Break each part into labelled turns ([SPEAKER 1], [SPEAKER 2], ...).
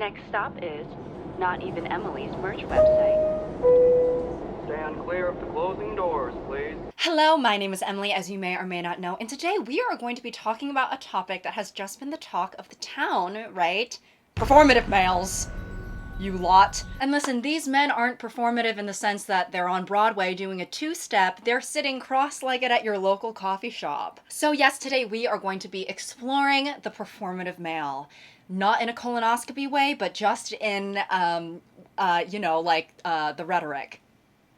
[SPEAKER 1] Next stop is Not Even Emily's merch website.
[SPEAKER 2] Stand clear of the closing doors, please.
[SPEAKER 3] Hello, my name is Emily, as you may or may not know, and today we are going to be talking about a topic that has just been the talk of the town, right? Performative males. You lot. And listen, these men aren't performative in the sense that they're on Broadway doing a two-step. They're sitting cross-legged at your local coffee shop. So yes, today we are going to be exploring the performative male. Not in a colonoscopy way, but just in, the rhetoric.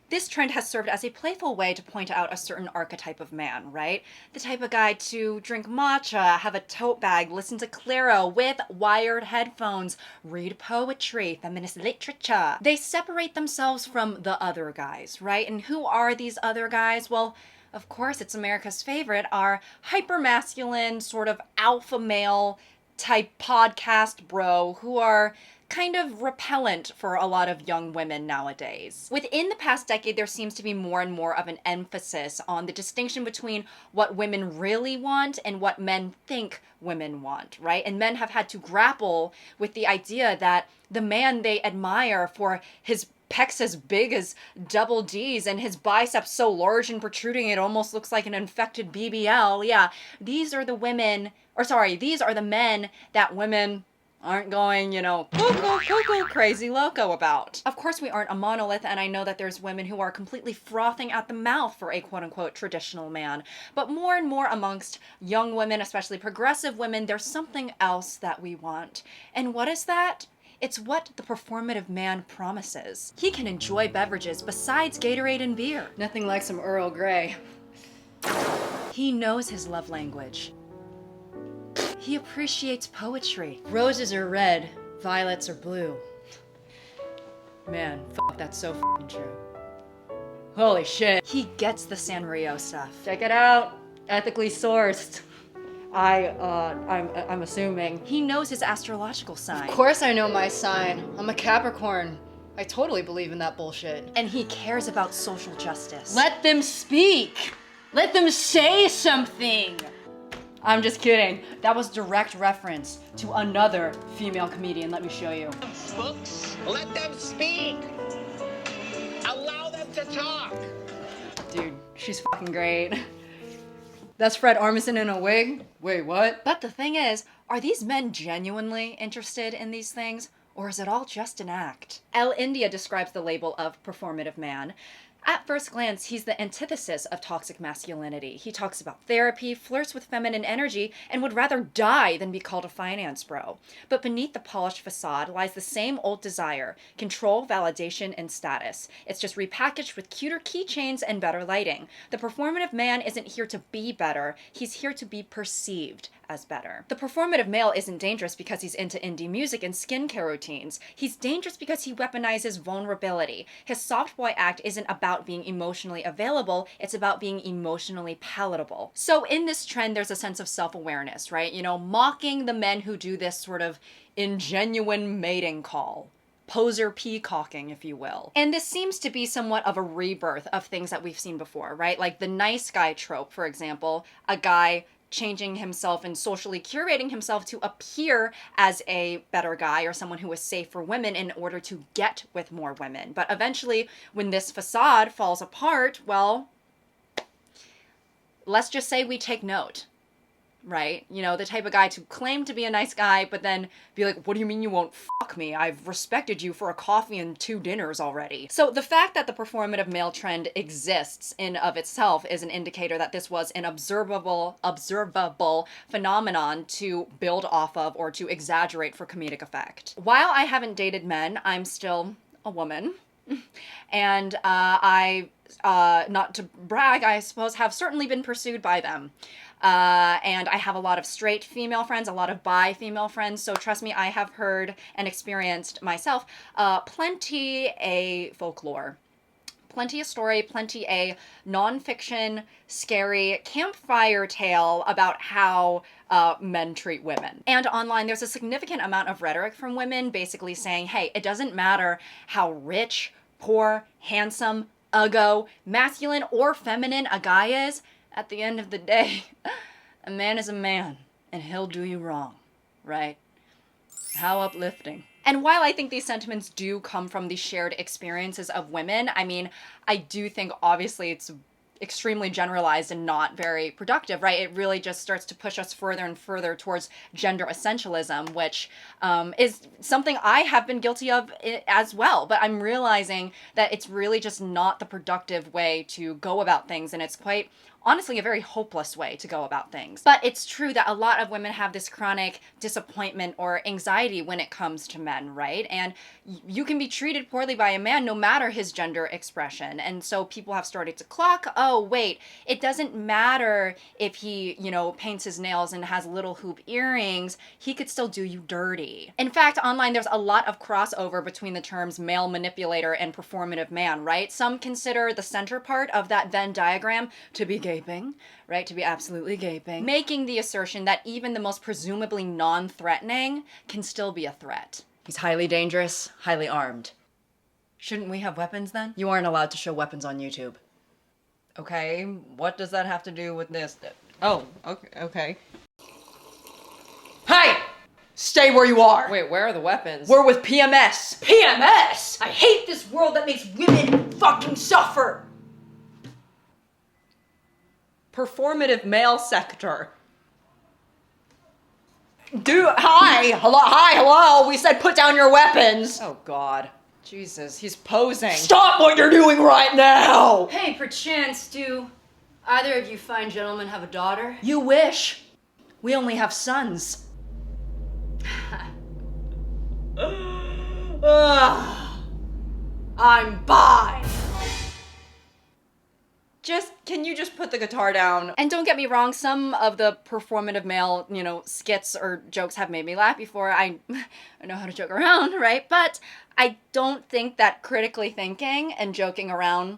[SPEAKER 3] This trend has served as a playful way to point out a certain archetype of man, right? The type of guy to drink matcha, have a tote bag, listen to Clairo with wired headphones, read poetry, feminist literature. They separate themselves from the other guys, right? And who are these other guys? Well, of course, it's America's favorite, our hyper-masculine, sort of alpha male type podcast bro who are kind of repellent for a lot of young women nowadays. Within the past decade, there seems to be more and more of an emphasis on the distinction between what women really want and what men think women want, right? And men have had to grapple with the idea that the man they admire for his pecs as big as double D's and his biceps so large and protruding it almost looks like an infected BBL. Yeah, these are the men that women aren't going, cuckoo, crazy loco about. Of course, we aren't a monolith, and I know that there's women who are completely frothing at the mouth for a quote-unquote traditional man. But more and more amongst young women, especially progressive women, there's something else that we want. And what is that? It's what the performative man promises. He can enjoy beverages besides Gatorade and beer. Nothing like some Earl Grey. He knows his love language. He appreciates poetry. Roses are red, violets are blue. Man, that's so f***ing true. Holy shit. He gets the Sanrio stuff. Check it out. Ethically sourced. I'm assuming. He knows his astrological sign. Of course I know my sign. I'm a Capricorn. I totally believe in that bullshit. And he cares about social justice. Let them speak! Let them say something! I'm just kidding. That was direct reference to another female comedian. Let me show you.
[SPEAKER 4] Books, let them speak. Allow them to talk.
[SPEAKER 3] Dude, she's fucking great. That's Fred Armisen in a wig? Wait, what? But the thing is, are these men genuinely interested in these things? Or is it all just an act? Elle India describes the label of performative man. At first glance, he's the antithesis of toxic masculinity. He talks about therapy, flirts with feminine energy, and would rather die than be called a finance bro. But beneath the polished facade lies the same old desire: control, validation, and status. It's just repackaged with cuter keychains and better lighting. The performative man isn't here to be better, he's here to be perceived as better. The performative male isn't dangerous because he's into indie music and skincare routines. He's dangerous because he weaponizes vulnerability. His soft boy act isn't about being emotionally available, it's about being emotionally palatable. So in this trend, there's a sense of self-awareness, right? Mocking the men who do this sort of ingenuine mating call. Poser peacocking, if you will. And this seems to be somewhat of a rebirth of things that we've seen before, right? Like the nice guy trope, for example, a guy changing himself and socially curating himself to appear as a better guy or someone who is safe for women in order to get with more women. But eventually, when this facade falls apart, well, let's just say we take note, right? The type of guy to claim to be a nice guy, but then be like, what do you mean you won't fuck me? I've respected you for a coffee and 2 dinners already. So the fact that the performative male trend exists in of itself is an indicator that this was an observable phenomenon to build off of or to exaggerate for comedic effect. While I haven't dated men, I'm still a woman. And I, not to brag, I suppose have certainly been pursued by them. And I have a lot of straight female friends, a lot of bi female friends, so trust me, I have heard and experienced myself plenty a folklore. Plenty a story, plenty a nonfiction, scary campfire tale about how men treat women. And online, there's a significant amount of rhetoric from women basically saying, hey, it doesn't matter how rich, poor, handsome, uggo, masculine, or feminine a guy is. At the end of the day, a man is a man, and he'll do you wrong, right? How uplifting. And while I think these sentiments do come from the shared experiences of women, I mean, I do think obviously it's extremely generalized and not very productive, right? It really just starts to push us further and further towards gender essentialism, which is something I have been guilty of as well. But I'm realizing that it's really just not the productive way to go about things, and it's quite honestly a very hopeless way to go about things. But it's true that a lot of women have this chronic disappointment or anxiety when it comes to men, right? And you can be treated poorly by a man no matter his gender expression. And so people have started to clock, oh wait, it doesn't matter if he, you know, paints his nails and has little hoop earrings, he could still do you dirty. In fact, online there's a lot of crossover between the terms male manipulator and performative man, right? Some consider the center part of that Venn diagram to be gaping, right? To be absolutely gaping, making the assertion that even the most presumably non-threatening can still be a threat. He's highly dangerous, highly armed. Shouldn't we have weapons then? You aren't allowed to show weapons on YouTube. Okay, what does that have to do with this? Oh, okay. Hey! Stay where you are!
[SPEAKER 5] Wait, where are the weapons?
[SPEAKER 3] We're with PMS! PMS! I hate this world that makes women fucking suffer! Performative male sector. Hello, we said put down your weapons! Oh god. Jesus, he's posing. Stop what you're doing right now!
[SPEAKER 6] Hey, perchance, do either of you fine gentlemen have a daughter?
[SPEAKER 3] You wish. We only have sons. I'm bi. Can you just put the guitar down? And don't get me wrong, some of the performative male, you know, skits or jokes have made me laugh before. I know how to joke around, right? But I don't think that critically thinking and joking around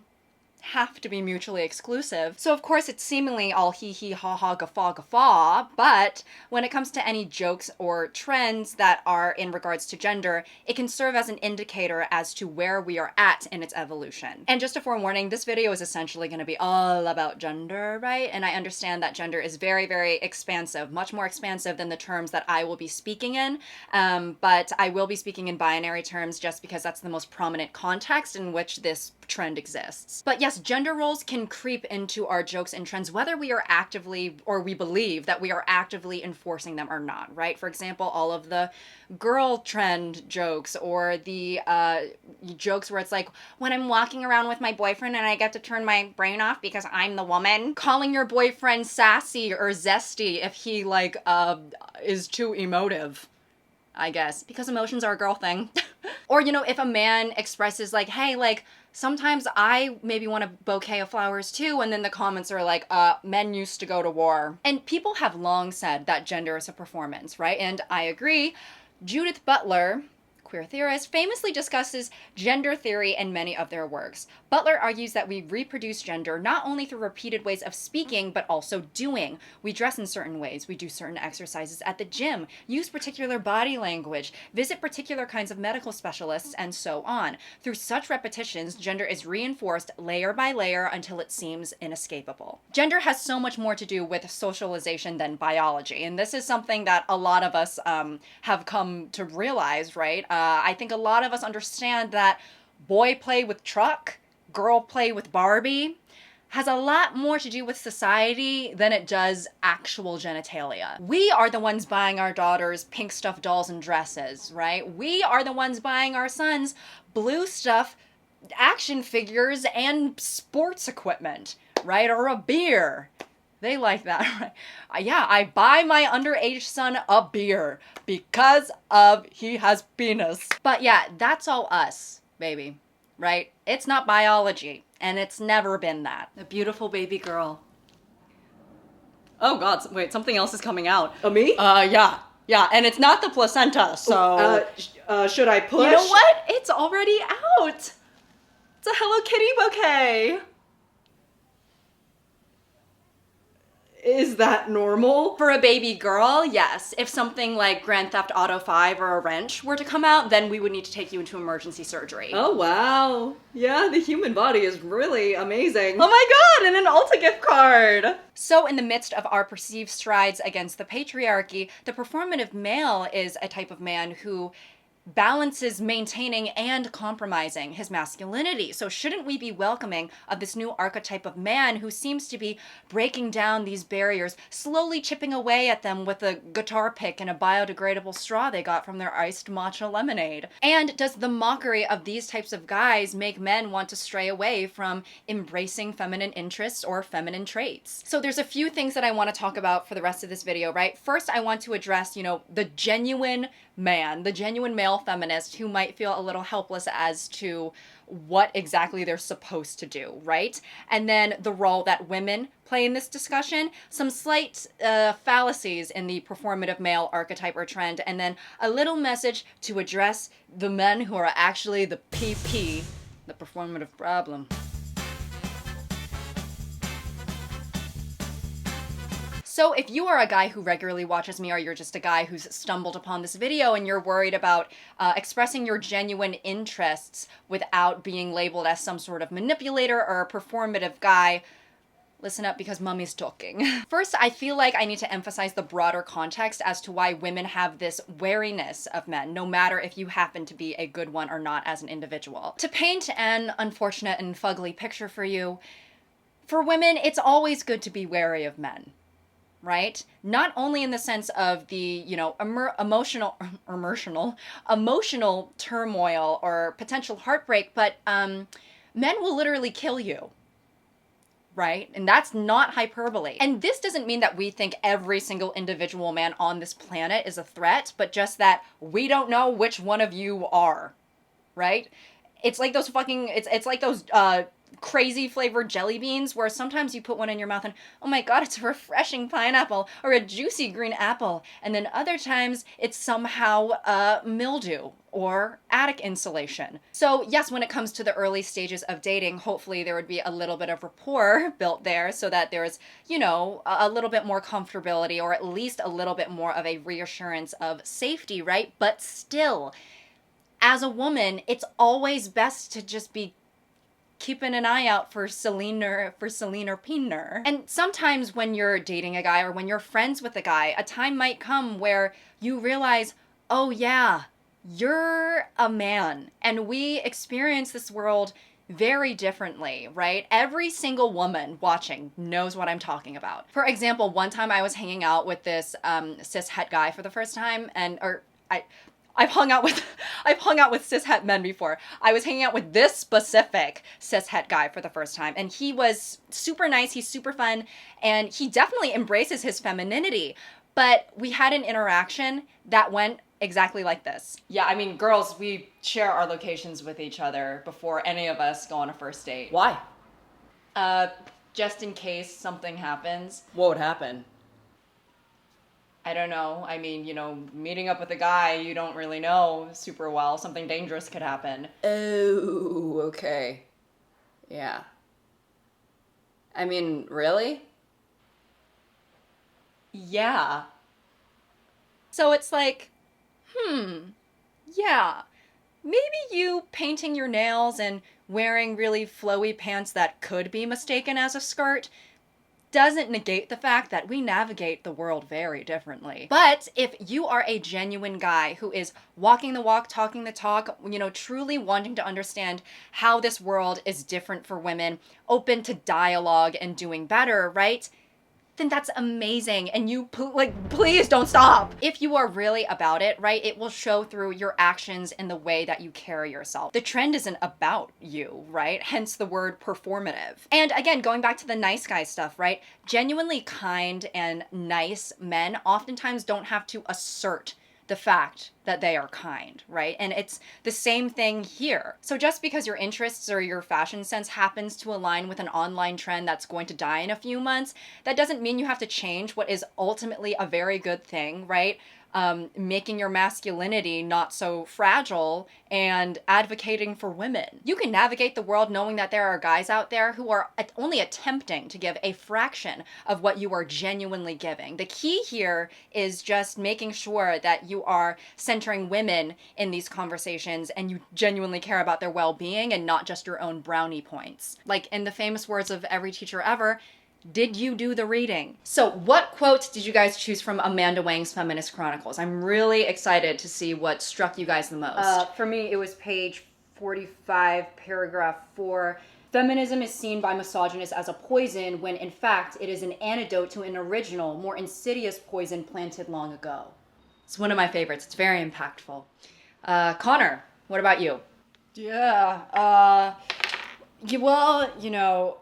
[SPEAKER 3] have to be mutually exclusive. So of course it's seemingly all hee hee ha ha guffaw, but when it comes to any jokes or trends that are in regards to gender, it can serve as an indicator as to where we are at in its evolution. And just a forewarning, this video is essentially going to be all about gender, right? And I understand that gender is very, very expansive, much more expansive than the terms that I will be speaking in, but I will be speaking in binary terms just because that's the most prominent context in which this trend exists. But yes, gender roles can creep into our jokes and trends whether we are actively, or we believe that we are actively enforcing them or not, right? For example, all of the girl trend jokes, or the jokes where it's like, when I'm walking around with my boyfriend and I get to turn my brain off because I'm the woman. Calling your boyfriend sassy or zesty if he like is too emotive, I guess, because emotions are a girl thing. Or, you know, if a man expresses like, hey, like, sometimes I maybe want a bouquet of flowers too, and then the comments are like, men used to go to war. And people have long said that gender is a performance, right? And I agree. Judith Butler, queer theorist, famously discusses gender theory in many of their works. Butler argues that we reproduce gender not only through repeated ways of speaking, but also doing. We dress in certain ways, we do certain exercises at the gym, use particular body language, visit particular kinds of medical specialists, and so on. Through such repetitions, gender is reinforced layer by layer until it seems inescapable. Gender has so much more to do with socialization than biology, and this is something that a lot of us have come to realize, right? I think a lot of us understand that boy play with truck, girl play with Barbie has a lot more to do with society than it does actual genitalia. We are the ones buying our daughters pink stuffed dolls and dresses, right? We are the ones buying our sons blue stuff, action figures, and sports equipment, right? Or a beer. They like that, right? Yeah, I buy my underage son a beer because of he has penis. But yeah, that's all us, baby, right? It's not biology, and it's never been that.
[SPEAKER 6] A beautiful baby girl.
[SPEAKER 3] Oh god, wait, something else is coming out.
[SPEAKER 5] Me?
[SPEAKER 3] Yeah, and it's not the placenta, so...
[SPEAKER 5] should I push?
[SPEAKER 3] You know what? It's already out! It's a Hello Kitty bouquet!
[SPEAKER 5] Is that normal?
[SPEAKER 3] For a baby girl, yes. If something like Grand Theft Auto 5 or a wrench were to come out, then we would need to take you into emergency surgery.
[SPEAKER 5] Oh wow. Yeah, the human body is really amazing.
[SPEAKER 3] Oh my god, and an Ulta gift card! So in the midst of our perceived strides against the patriarchy, the performative male is a type of man who balances maintaining and compromising his masculinity. So shouldn't we be welcoming of this new archetype of man who seems to be breaking down these barriers, slowly chipping away at them with a guitar pick and a biodegradable straw they got from their iced matcha lemonade? And does the mockery of these types of guys make men want to stray away from embracing feminine interests or feminine traits? So there's a few things that I want to talk about for the rest of this video, right? First, I want to address, the genuine man, the genuine male feminist who might feel a little helpless as to what exactly they're supposed to do, right? And then the role that women play in this discussion, some slight fallacies in the performative male archetype or trend, and then a little message to address the men who are actually the PP, the performative problem. So if you are a guy who regularly watches me, or you're just a guy who's stumbled upon this video and you're worried about expressing your genuine interests without being labeled as some sort of manipulator or a performative guy, listen up because mommy's talking. First, I feel like I need to emphasize the broader context as to why women have this wariness of men, no matter if you happen to be a good one or not as an individual. To paint an unfortunate and fugly picture for you, for women, it's always good to be wary of men. Right? Not only in the sense of the, emotional turmoil or potential heartbreak, but men will literally kill you. Right? And that's not hyperbole. And this doesn't mean that we think every single individual man on this planet is a threat, but just that we don't know which one of you are. Right? It's like those it's like those, crazy flavored jelly beans where sometimes you put one in your mouth and oh my god, it's a refreshing pineapple or a juicy green apple, and then other times it's somehow mildew or attic insulation. So yes, when it comes to the early stages of dating, hopefully there would be a little bit of rapport built there so that there's, a little bit more comfortability or at least a little bit more of a reassurance of safety, right? But still, as a woman, it's always best to just be keeping an eye out for Celine or Piner. And sometimes when you're dating a guy or when you're friends with a guy, a time might come where you realize, oh yeah, you're a man. And we experience this world very differently, right? Every single woman watching knows what I'm talking about. For example, one time I was hanging out with this cis-het guy for the first time, I've hung out with cis-het men before. I was hanging out with this specific cis-het guy for the first time, and he was super nice, he's super fun, and he definitely embraces his femininity. But we had an interaction that went exactly like this. Yeah, I mean, girls, we share our locations with each other before any of us go on a first date.
[SPEAKER 5] Why?
[SPEAKER 3] Just in case something happens.
[SPEAKER 5] What would happen?
[SPEAKER 3] I don't know. I mean, meeting up with a guy you don't really know super well, something dangerous could happen.
[SPEAKER 5] Oh, okay. Yeah. I mean, really?
[SPEAKER 3] Yeah. So it's like, yeah. Maybe you painting your nails and wearing really flowy pants that could be mistaken as a skirt doesn't negate the fact that we navigate the world very differently. But if you are a genuine guy who is walking the walk, talking the talk, truly wanting to understand how this world is different for women, open to dialogue and doing better, right? Then that's amazing, and you, please don't stop. If you are really about it, right, it will show through your actions and the way that you carry yourself. The trend isn't about you, right? Hence the word performative. And again, going back to the nice guy stuff, right? Genuinely kind and nice men oftentimes don't have to assert the fact that they are kind, right? And it's the same thing here. So just because your interests or your fashion sense happens to align with an online trend that's going to die in a few months, that doesn't mean you have to change what is ultimately a very good thing, right? Making your masculinity not so fragile and advocating for women. You can navigate the world knowing that there are guys out there who are only attempting to give a fraction of what you are genuinely giving. The key here is just making sure that you are centering women in these conversations and you genuinely care about their well-being and not just your own brownie points. Like in the famous words of every teacher ever, Did you do the reading? So what quote did you guys choose from Amanda Wang's Feminist Chronicles? I'm really excited to see what struck you guys the most. For me, it was page 45, paragraph 4. Feminism is seen by misogynists as a poison when in fact it is an antidote to an original, more insidious poison planted long ago. It's one of my favorites. It's very impactful. Connor, what about you? Well, you know,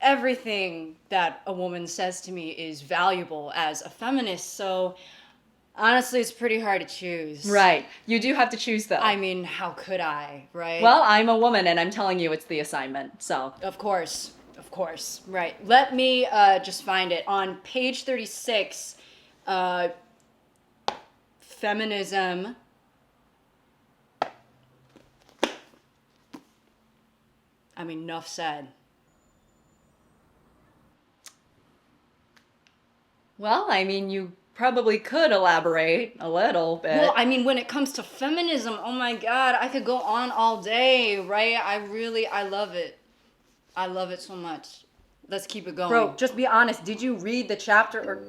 [SPEAKER 3] everything that a woman says to me is valuable as a feminist, so honestly, it's pretty hard to choose. Right. You do have to choose, though. I mean, how could I, right? Well, I'm a woman, and I'm telling you it's the assignment, so. Of course. Right. Let me just find it. On page 36, feminism. I mean, enough said. Well, I mean, you probably could elaborate a little bit. Well, I mean, when it comes to feminism, oh my God, I could go on all day, right? I love it. I love it so much. Let's keep it going. Bro, just be honest. Did you read the chapter or...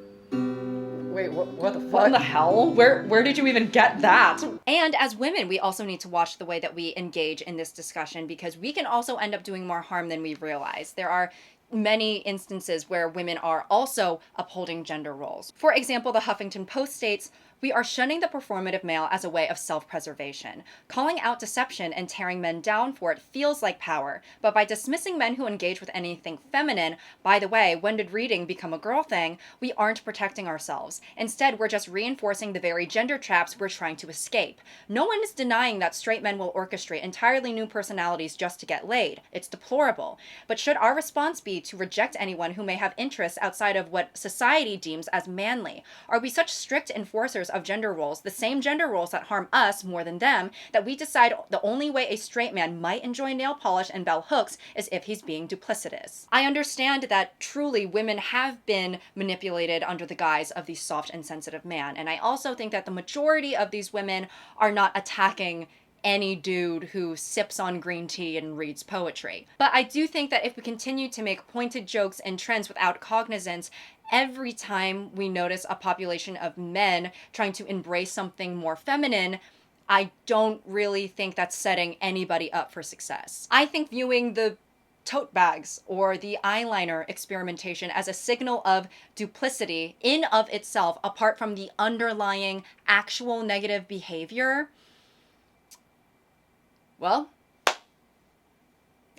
[SPEAKER 3] Wait, what the fuck? What the hell? Where did you even get that? And as women, we also need to watch the way that we engage in this discussion because we can also end up doing more harm than we realize. There are many instances where women are also upholding gender roles. For example, the Huffington Post states, "We are shunning the performative male as a way of self-preservation. Calling out deception and tearing men down for it feels like power, but by dismissing men who engage with anything feminine, by the way, when did reading become a girl thing, we aren't protecting ourselves. Instead, we're just reinforcing the very gender traps we're trying to escape. No one is denying that straight men will orchestrate entirely new personalities just to get laid. It's deplorable. But should our response be to reject anyone who may have interests outside of what society deems as manly? Are we such strict enforcers of gender roles, the same gender roles that harm us more than them, that we decide the only way a straight man might enjoy nail polish and bell hooks is if he's being duplicitous?" I understand that truly women have been manipulated under the guise of the soft and sensitive man, and I also think that the majority of these women are not attacking any dude who sips on green tea and reads poetry. But I do think that if we continue to make pointed jokes and trends without cognizance, every time we notice a population of men trying to embrace something more feminine, I don't really think that's setting anybody up for success. I think viewing the tote bags or the eyeliner experimentation as a signal of duplicity in of itself, apart from the underlying actual negative behavior, well,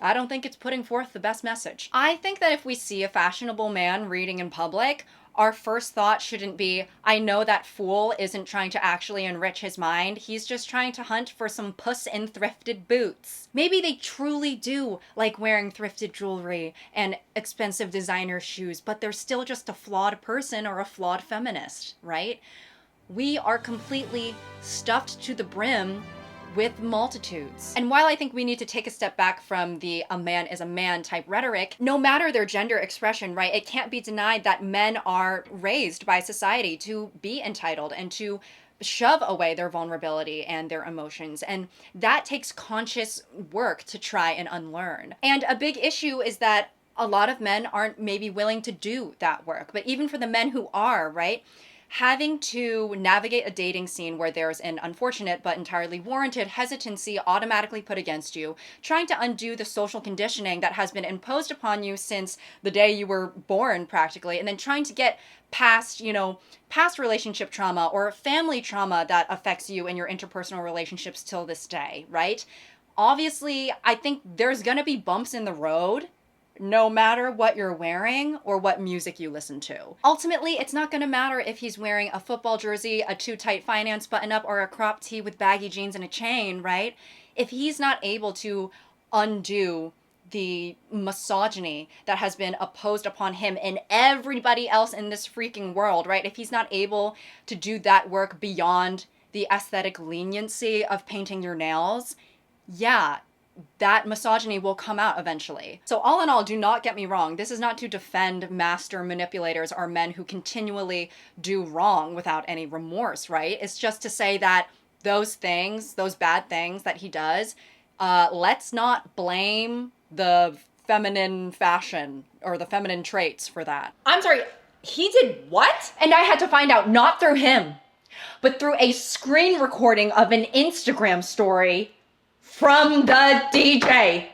[SPEAKER 3] I don't think it's putting forth the best message. I think that if we see a fashionable man reading in public, our first thought shouldn't be, I know that fool isn't trying to actually enrich his mind. He's just trying to hunt for some puss in thrifted boots. Maybe they truly do like wearing thrifted jewelry and expensive designer shoes, but they're still just a flawed person or a flawed feminist, right? We are completely stuffed to the brim with multitudes. And while I think we need to take a step back from the "a man is a man" type rhetoric, no matter their gender expression, right, it can't be denied that men are raised by society to be entitled and to shove away their vulnerability and their emotions. And that takes conscious work to try and unlearn. And a big issue is that a lot of men aren't maybe willing to do that work. But even for the men who are, right, having to navigate a dating scene where there's an unfortunate but entirely warranted hesitancy automatically put against you, trying to undo the social conditioning that has been imposed upon you since the day you were born practically, and then trying to get past, past relationship trauma or family trauma that affects you in your interpersonal relationships till this day, right? Obviously, I think there's gonna be bumps in the road, no matter what you're wearing or what music you listen to. Ultimately, it's not going to matter if he's wearing a football jersey, a too tight finance button-up, or a crop tee with baggy jeans and a chain, right? If he's not able to undo the misogyny that has been opposed upon him and everybody else in this freaking world, right? If he's not able to do that work beyond the aesthetic leniency of painting your nails, yeah, that misogyny will come out eventually. So all in all, do not get me wrong. This is not to defend master manipulators or men who continually do wrong without any remorse, right? It's just to say that those things, those bad things that he does, let's not blame the feminine fashion or the feminine traits for that.
[SPEAKER 5] I'm sorry, he did what? And I had to find out not through him, but through a screen recording of an Instagram story from the DJ.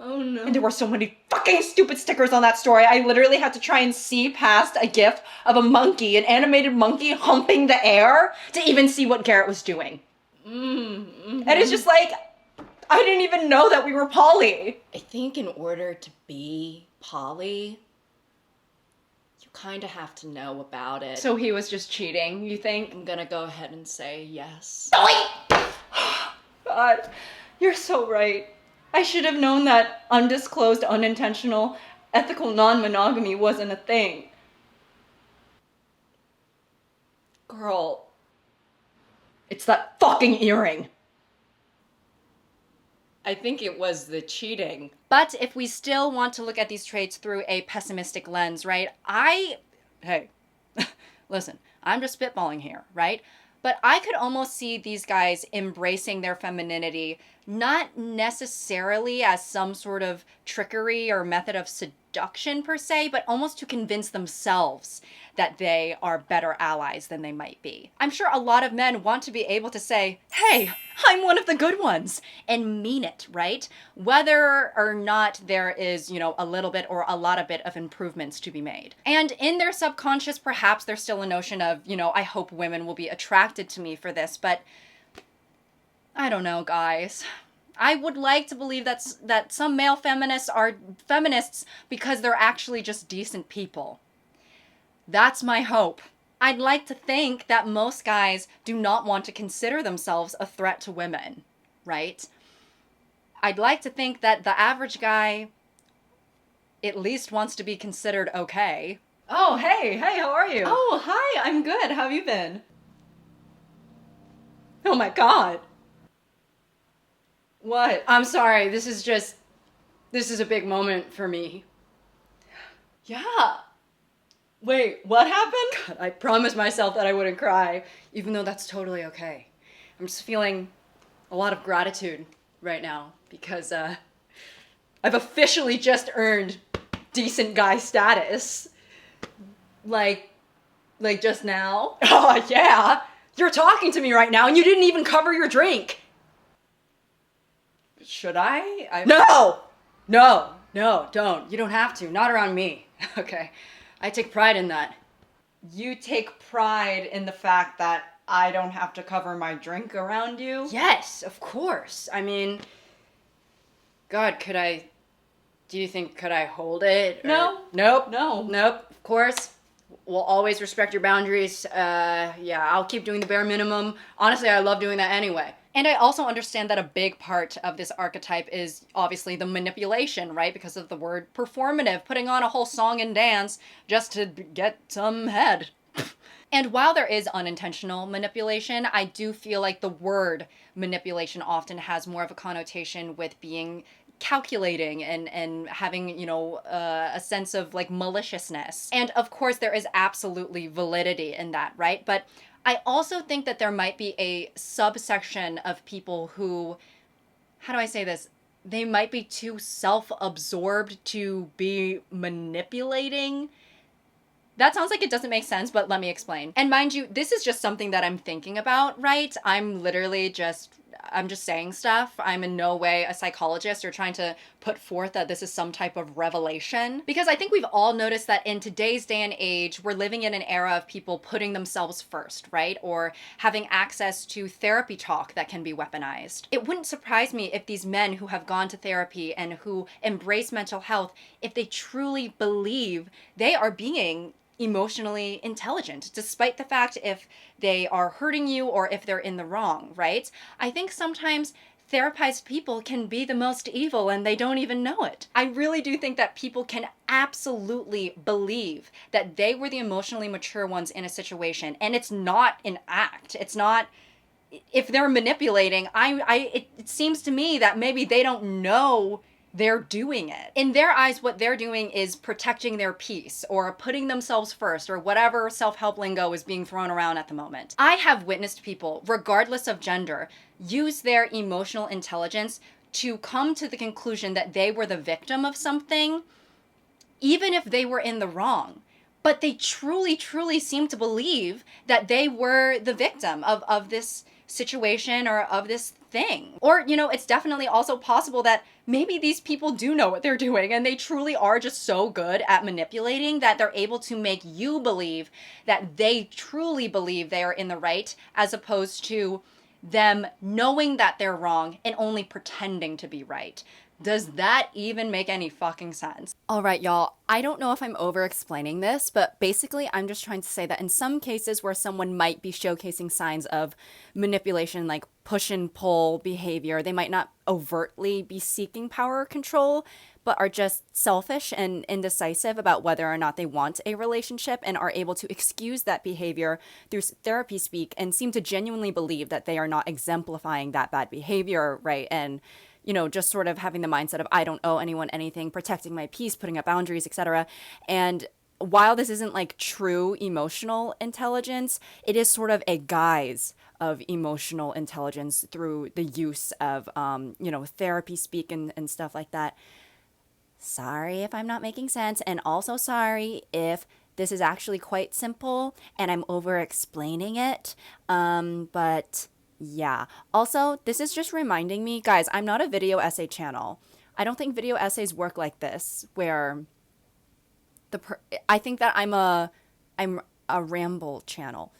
[SPEAKER 3] Oh no.
[SPEAKER 5] And there were so many fucking stupid stickers on that story. I literally had to try and see past a gif of a monkey, an animated monkey humping the air to even see what Garrett was doing. And it's just like, I didn't even know that we were poly.
[SPEAKER 3] I think in order to be poly, you kind of have to know about it.
[SPEAKER 5] So he was just cheating, you think?
[SPEAKER 3] I'm gonna go ahead and say yes.
[SPEAKER 5] God, you're so right. I should have known that undisclosed, unintentional, ethical non-monogamy wasn't a thing. Girl, it's that fucking earring.
[SPEAKER 3] I think it was the cheating. But if we still want to look at these traits through a pessimistic lens, right? Hey, listen, I'm just spitballing here, right? But I could almost see these guys embracing their femininity, not necessarily as some sort of trickery or method of seduction per se, but almost to convince themselves that they are better allies than they might be. I'm sure a lot of men want to be able to say, hey, I'm one of the good ones, and mean it, right? Whether or not there is, a little bit or a lot of bit of improvements to be made. And in their subconscious, perhaps there's still a notion of, I hope women will be attracted to me for this, but I don't know, guys. I would like to believe that some male feminists are feminists because they're actually just decent people. That's my hope. I'd like to think that most guys do not want to consider themselves a threat to women, right? I'd like to think that the average guy at least wants to be considered okay.
[SPEAKER 5] Oh, hey, how are you? Oh, hi, I'm good. How have you been? Oh my God. What?
[SPEAKER 3] I'm sorry, this is a big moment for me.
[SPEAKER 5] Yeah. Wait, what happened?
[SPEAKER 3] God, I promised myself that I wouldn't cry, even though that's totally okay. I'm just feeling a lot of gratitude right now because I've officially just earned decent guy status.
[SPEAKER 5] Like just now?
[SPEAKER 3] Oh, yeah. You're talking to me right now and you didn't even cover your drink.
[SPEAKER 5] Should I?
[SPEAKER 3] No, don't. You don't have to. Not around me. Okay. I take pride in that.
[SPEAKER 5] You take pride in the fact that I don't have to cover my drink around you?
[SPEAKER 3] Yes, of course. I mean, God, could I hold it?
[SPEAKER 5] No.
[SPEAKER 3] Nope.
[SPEAKER 5] No.
[SPEAKER 3] Nope. Of course. We'll always respect your boundaries. Yeah, I'll keep doing the bare minimum. Honestly, I love doing that anyway. And I also understand that a big part of this archetype is obviously the manipulation, right? Because of the word performative, putting on a whole song and dance just to get some head. And while there is unintentional manipulation, I do feel like the word manipulation often has more of a connotation with being calculating and having, a sense of like maliciousness. And of course, there is absolutely validity in that, right? But I also think that there might be a subsection of people who, how do I say this? They might be too self-absorbed to be manipulating. That sounds like it doesn't make sense, but let me explain. And mind you, this is just something that I'm thinking about, right? I'm just saying stuff. I'm in no way a psychologist or trying to put forth that this is some type of revelation. Because I think we've all noticed that in today's day and age, we're living in an era of people putting themselves first, right? Or having access to therapy talk that can be weaponized. It wouldn't surprise me if these men who have gone to therapy and who embrace mental health, if they truly believe they are being emotionally intelligent, despite the fact if they are hurting you or if they're in the wrong, right? I think sometimes therapized people can be the most evil and they don't even know it. I really do think that people can absolutely believe that they were the emotionally mature ones in a situation, and it's not an act. It's not, if they're manipulating, it seems to me that maybe they don't know they're doing it. In their eyes, what they're doing is protecting their peace or putting themselves first or whatever self-help lingo is being thrown around at the moment. I have witnessed people, regardless of gender, use their emotional intelligence to come to the conclusion that they were the victim of something, even if they were in the wrong. But they truly, truly seem to believe that they were the victim of this situation or of this thing. Or, you know, it's definitely also possible that maybe these people do know what they're doing and they truly are just so good at manipulating that they're able to make you believe that they truly believe they are in the right, as opposed to them knowing that they're wrong and only pretending to be right. Does that even make any fucking sense? All right, y'all. I don't know if I'm over-explaining this, but basically I'm just trying to say that in some cases where someone might be showcasing signs of manipulation, like push and pull behavior, they might not overtly be seeking power or control, but are just selfish and indecisive about whether or not they want a relationship and are able to excuse that behavior through therapy speak and seem to genuinely believe that they are not exemplifying that bad behavior, right? And you know, just sort of having the mindset of, I don't owe anyone anything, protecting my peace, putting up boundaries, etc. And while this isn't like true emotional intelligence, it is sort of a guise of emotional intelligence through the use of, you know, therapy speak and stuff like that. Sorry if I'm not making sense. And also sorry if this is actually quite simple and I'm over explaining it. But yeah. Also, this is just reminding me, guys, I'm not a video essay channel. I don't think video essays work like this, where I think that I'm a ramble channel.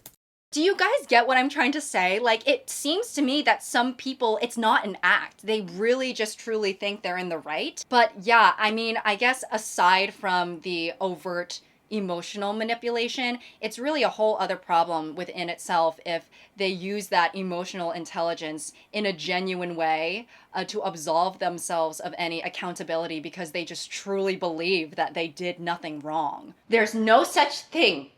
[SPEAKER 3] Do you guys get what I'm trying to say? Like, it seems to me that some people, it's not an act. They really just truly think they're in the right. But yeah, I mean, I guess aside from the overt emotional manipulation, it's really a whole other problem within itself if they use that emotional intelligence in a genuine way to absolve themselves of any accountability because they just truly believe that they did nothing wrong.
[SPEAKER 5] There's no such thing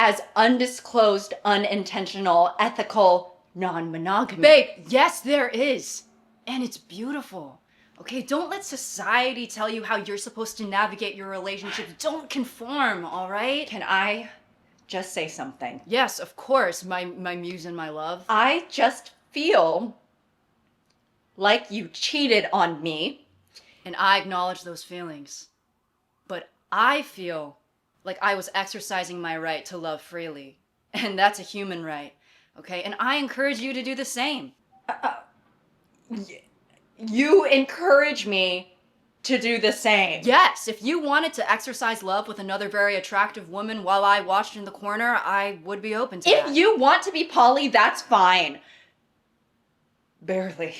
[SPEAKER 5] as undisclosed, unintentional, ethical non-monogamy.
[SPEAKER 6] Babe, yes, there is. And it's beautiful. Okay, don't let society tell you how you're supposed to navigate your relationships. Don't conform, all right?
[SPEAKER 5] Can I just say something?
[SPEAKER 6] Yes, of course, my muse and my love.
[SPEAKER 5] I just feel like you cheated on me.
[SPEAKER 6] And I acknowledge those feelings. But I feel like I was exercising my right to love freely. And that's a human right, okay? And I encourage you to do the same.
[SPEAKER 5] You encourage me to do the same.
[SPEAKER 6] Yes, if you wanted to exercise love with another very attractive woman while I watched in the corner, I would be open to that.
[SPEAKER 5] If you want to be poly, that's fine. Barely.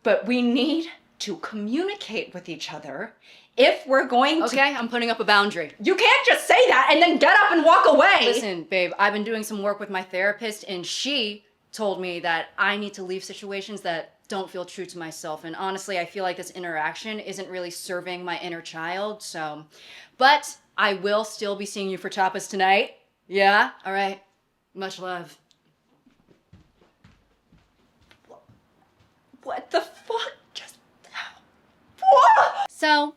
[SPEAKER 5] But we need to communicate with each other if we're going to...
[SPEAKER 6] Okay, I'm putting up a boundary.
[SPEAKER 5] You can't just say that and then get up and walk away.
[SPEAKER 6] Listen, babe, I've been doing some work with my therapist and she told me that I need to leave situations that don't feel true to myself. And honestly, I feel like this interaction isn't really serving my inner child, so... But I will still be seeing you for tapas tonight. Yeah? All right. Much love.
[SPEAKER 5] What the fuck? Just... What?
[SPEAKER 3] So,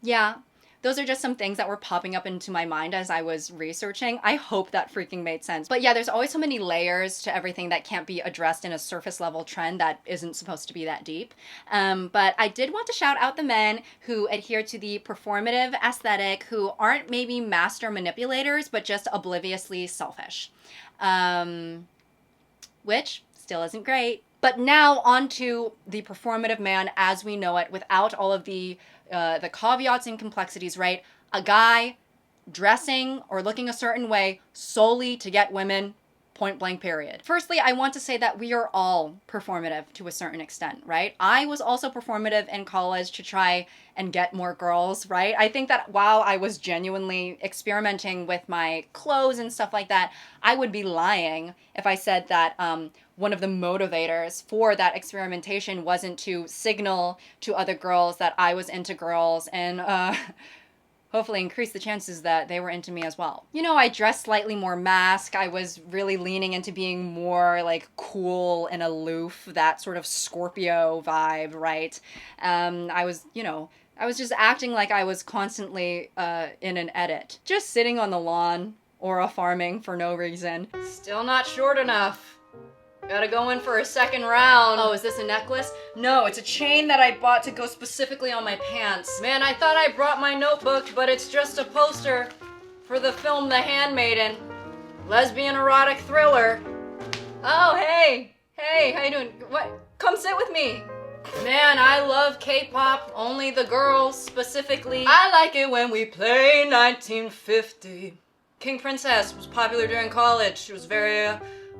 [SPEAKER 3] yeah, those are just some things that were popping up into my mind as I was researching. I hope that freaking made sense. But yeah, there's always so many layers to everything that can't be addressed in a surface level trend that isn't supposed to be that deep. But I did want to shout out the men who adhere to the performative aesthetic, who aren't maybe master manipulators, but just obliviously selfish. Which still isn't great. But now on to the performative man as we know it, without all of the caveats and complexities, right? A guy dressing or looking a certain way solely to get women, point blank period. Firstly, I want to say that we are all performative to a certain extent, right? I was also performative in college to try and get more girls, right? I think that while I was genuinely experimenting with my clothes and stuff like that, I would be lying if I said that one of the motivators for that experimentation wasn't to signal to other girls that I was into girls and hopefully increase the chances that they were into me as well. You know, I dressed slightly more mask. I was really leaning into being more like cool and aloof, that sort of Scorpio vibe, right? I was just acting like I was constantly in an edit. Just sitting on the lawn or farming for no reason.
[SPEAKER 6] Still not short enough.
[SPEAKER 3] Gotta go in for a second round. Oh, is this a necklace? No, it's a chain that I bought to go specifically on my pants. Man, I thought I brought my notebook, but it's just a poster for the film The Handmaiden. Lesbian erotic thriller. Oh, hey. Hey, how you doing? What? Come sit with me. Man, I love K-pop, only the girls specifically. I like it when we play 1950. King Princess was popular during college. She was very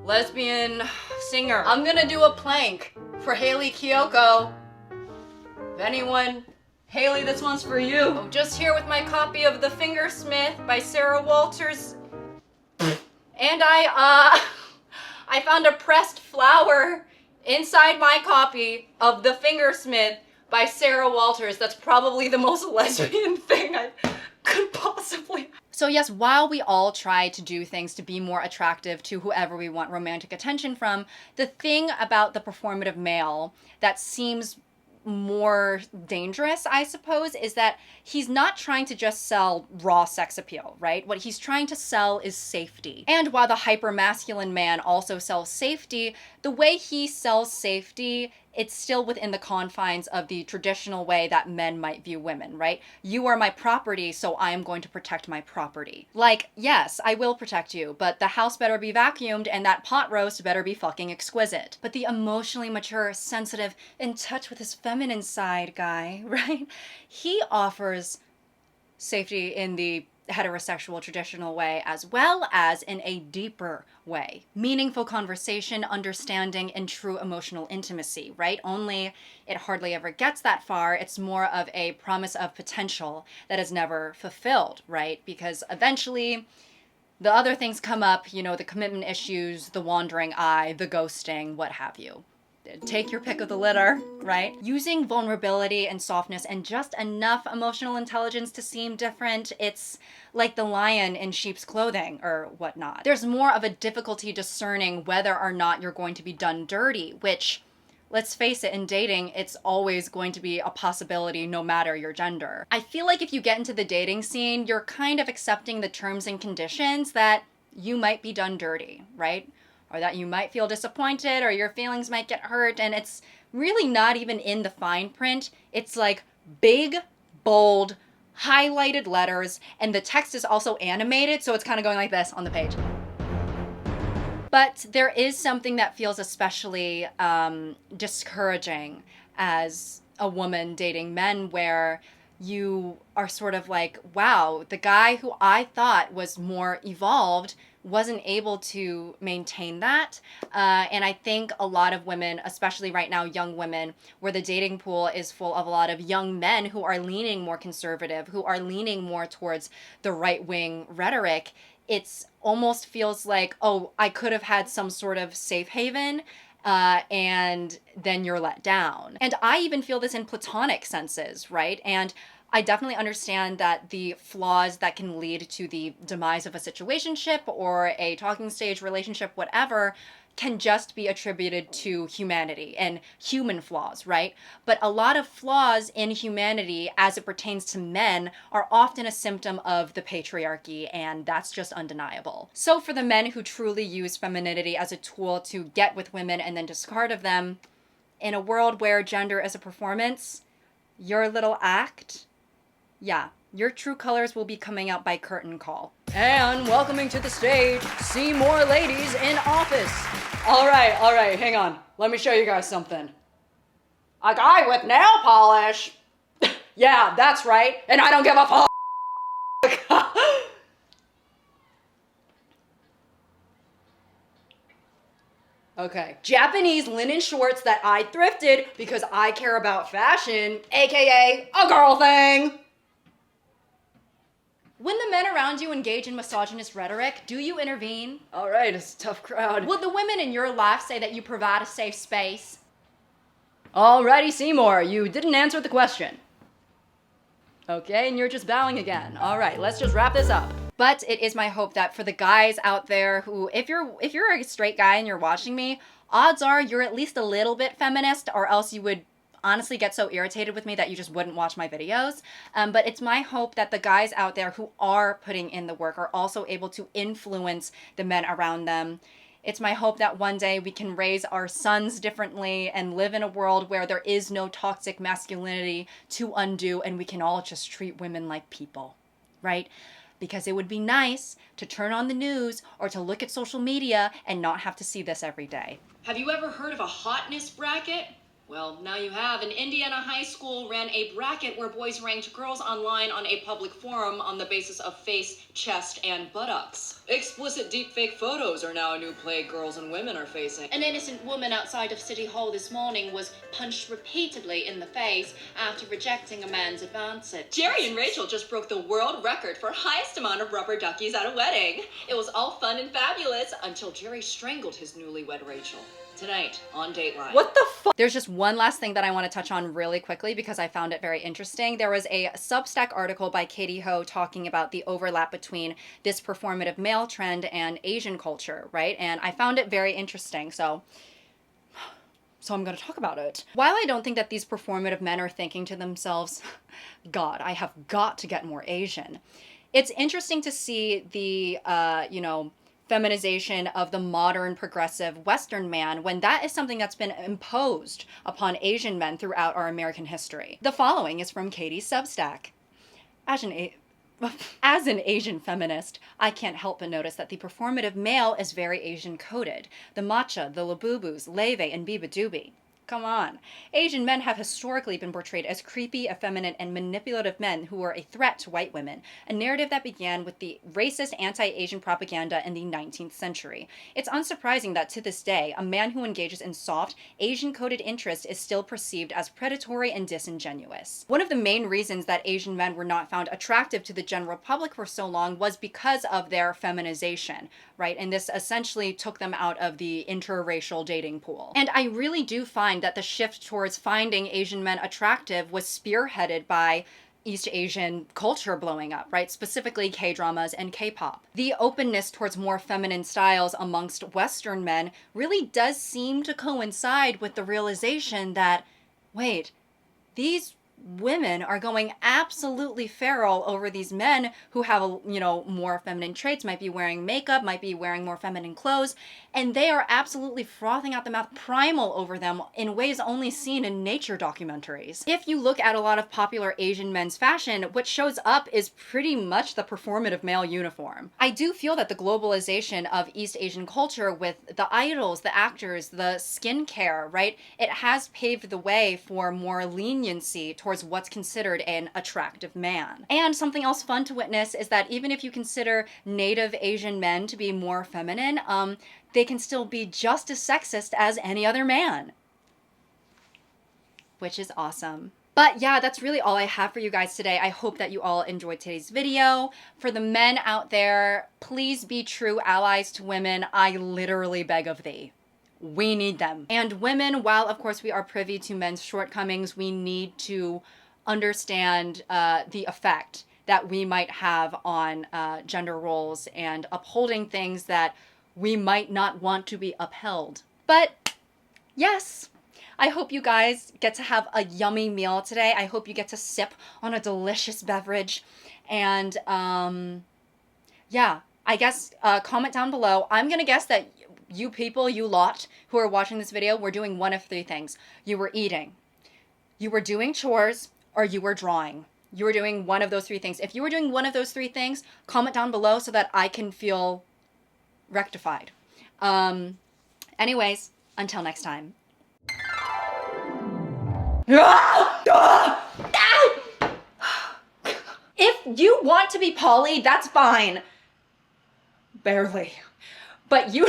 [SPEAKER 3] lesbian singer. I'm gonna do a plank for Haley Kiyoko. If anyone, Haley, this one's for you. Oh, just here with my copy of The Fingersmith by Sarah Walters. And I found a pressed flower inside my copy of The Fingersmith by Sarah Walters. That's probably the most lesbian thing I could possibly. So yes, while we all try to do things to be more attractive to whoever we want romantic attention from, the thing about the performative male that seems more dangerous, I suppose, is that he's not trying to just sell raw sex appeal, right? What he's trying to sell is safety. And while the hyper-masculine man also sells safety, the way he sells safety, it's still within the confines of the traditional way that men might view women, right? You are my property, so I am going to protect my property. Like, yes, I will protect you, but the house better be vacuumed and that pot roast better be fucking exquisite. But the emotionally mature, sensitive, in touch with his feminine side guy, right? He offers safety in the heterosexual traditional way as well as in a deeper way. Meaningful conversation, understanding, and true emotional intimacy, right? Only it hardly ever gets that far. It's more of a promise of potential that is never fulfilled, right? Because eventually the other things come up, you know, the commitment issues, the wandering eye, the ghosting, what have you. Take your pick of the litter, right? Using vulnerability and softness and just enough emotional intelligence to seem different, it's like the lion in sheep's clothing or whatnot. There's more of a difficulty discerning whether or not you're going to be done dirty, which, let's face it, in dating, it's always going to be a possibility no matter your gender. I feel like if you get into the dating scene, you're kind of accepting the terms and conditions that you might be done dirty, right? Or that you might feel disappointed or your feelings might get hurt, and it's really not even in the fine print. It's like big, bold, highlighted letters, and the text is also animated, so it's kind of going like this on the page. But there is something that feels especially discouraging as a woman dating men where you are sort of like, wow, the guy who I thought was more evolved wasn't able to maintain that. And I think a lot of women, especially right now, young women, where the dating pool is full of a lot of young men who are leaning more conservative, who are leaning more towards the right-wing rhetoric, it's almost feels like, oh, I could have had some sort of safe haven, and then you're let down. And I even feel this in platonic senses, right? And I definitely understand that the flaws that can lead to the demise of a situationship or a talking stage relationship, whatever, can just be attributed to humanity and human flaws, right? But a lot of flaws in humanity as it pertains to men are often a symptom of the patriarchy, and that's just undeniable. So for the men who truly use femininity as a tool to get with women and then discard of them, in a world where gender is a performance, your little act, yeah, your true colors will be coming out by curtain call. And welcoming to the stage, see more ladies in office. All right, hang on. Let me show you guys something. A guy with nail polish. Yeah, that's right. And I don't give a fuck. Okay. Japanese linen shorts that I thrifted because I care about fashion, aka a girl thing. When the men around you engage in misogynist rhetoric, do you intervene? All right, it's a tough crowd. Would the women in your life say that you provide a safe space? Alrighty, Seymour, you didn't answer the question. Okay, and you're just bowing again. All right, let's just wrap this up. But it is my hope that for the guys out there who, if you're a straight guy and you're watching me, odds are you're at least a little bit feminist, or else you would honestly get so irritated with me that you just wouldn't watch my videos. But it's my hope that the guys out there who are putting in the work are also able to influence the men around them It's my hope that one day we can raise our sons differently and live in a world where there is no toxic masculinity to undo and we can all just treat women like people, right? Because it would be nice to turn on the news or to look at social media and not have to see this every day.
[SPEAKER 7] Have you ever heard of a hotness bracket? Well, now you have. An Indiana high school ran a bracket where boys ranked girls online on a public forum on the basis of face, chest, and buttocks. Explicit deepfake photos are now a new plague girls and women are facing. An innocent woman outside of City Hall this morning was punched repeatedly in the face after rejecting a man's advances. Jerry and Rachel just broke the world record for highest amount of rubber duckies at a wedding. It was all fun and fabulous until Jerry strangled his newlywed Rachel. Tonight on Dateline.
[SPEAKER 5] What the fuck?
[SPEAKER 3] There's just one last thing that I want to touch on really quickly because I found it very interesting. There was a Substack article by Katie Ho talking about the overlap between this performative male trend and Asian culture, right? And I found it very interesting, so I'm going to talk about it. While I don't think that these performative men are thinking to themselves, God, I have got to get more Asian, it's interesting to see the, feminization of the modern progressive Western man when that is something that's been imposed upon Asian men throughout our American history. The following is from Katie's Substack. As an Asian feminist, I can't help but notice that the performative male is very Asian coded. The matcha, the labubus, leve, and biba doobie. Come on. Asian men have historically been portrayed as creepy, effeminate, and manipulative men who were a threat to white women, a narrative that began with the racist anti-Asian propaganda in the 19th century. It's unsurprising that to this day, a man who engages in soft, Asian-coded interests is still perceived as predatory and disingenuous. One of the main reasons that Asian men were not found attractive to the general public for so long was because of their feminization, right? And this essentially took them out of the interracial dating pool. And I really do find that the shift towards finding Asian men attractive was spearheaded by East Asian culture blowing up, right? Specifically K-dramas and K-pop. The openness towards more feminine styles amongst Western men really does seem to coincide with the realization that, wait, these women are going absolutely feral over these men who have, more feminine traits, might be wearing makeup, might be wearing more feminine clothes, and they are absolutely frothing out the mouth, primal over them in ways only seen in nature documentaries. If you look at a lot of popular Asian men's fashion, what shows up is pretty much the performative male uniform. I do feel that the globalization of East Asian culture with the idols, the actors, the skincare, right? It has paved the way for more leniency towards what's considered an attractive man. And something else fun to witness is that even if you consider native Asian men to be more feminine, they can still be just as sexist as any other man. Which is awesome. But yeah, that's really all I have for you guys today. I hope that you all enjoyed today's video. For the men out there, please be true allies to women. I literally beg of thee. We need them. And women, while of course we are privy to men's shortcomings, we need to understand the effect that we might have on gender roles and upholding things that we might not want to be upheld. But yes, I hope you guys get to have a yummy meal today. I hope you get to sip on a delicious beverage. And yeah, I guess comment down below. I'm gonna guess that you people, you lot who are watching this video, were doing one of three things. You were eating, you were doing chores, or you were drawing. You were doing one of those three things. If you were doing one of those three things, comment down below so that I can feel rectified. Anyways, until next time.
[SPEAKER 5] If you want to be poly, that's fine. Barely. But you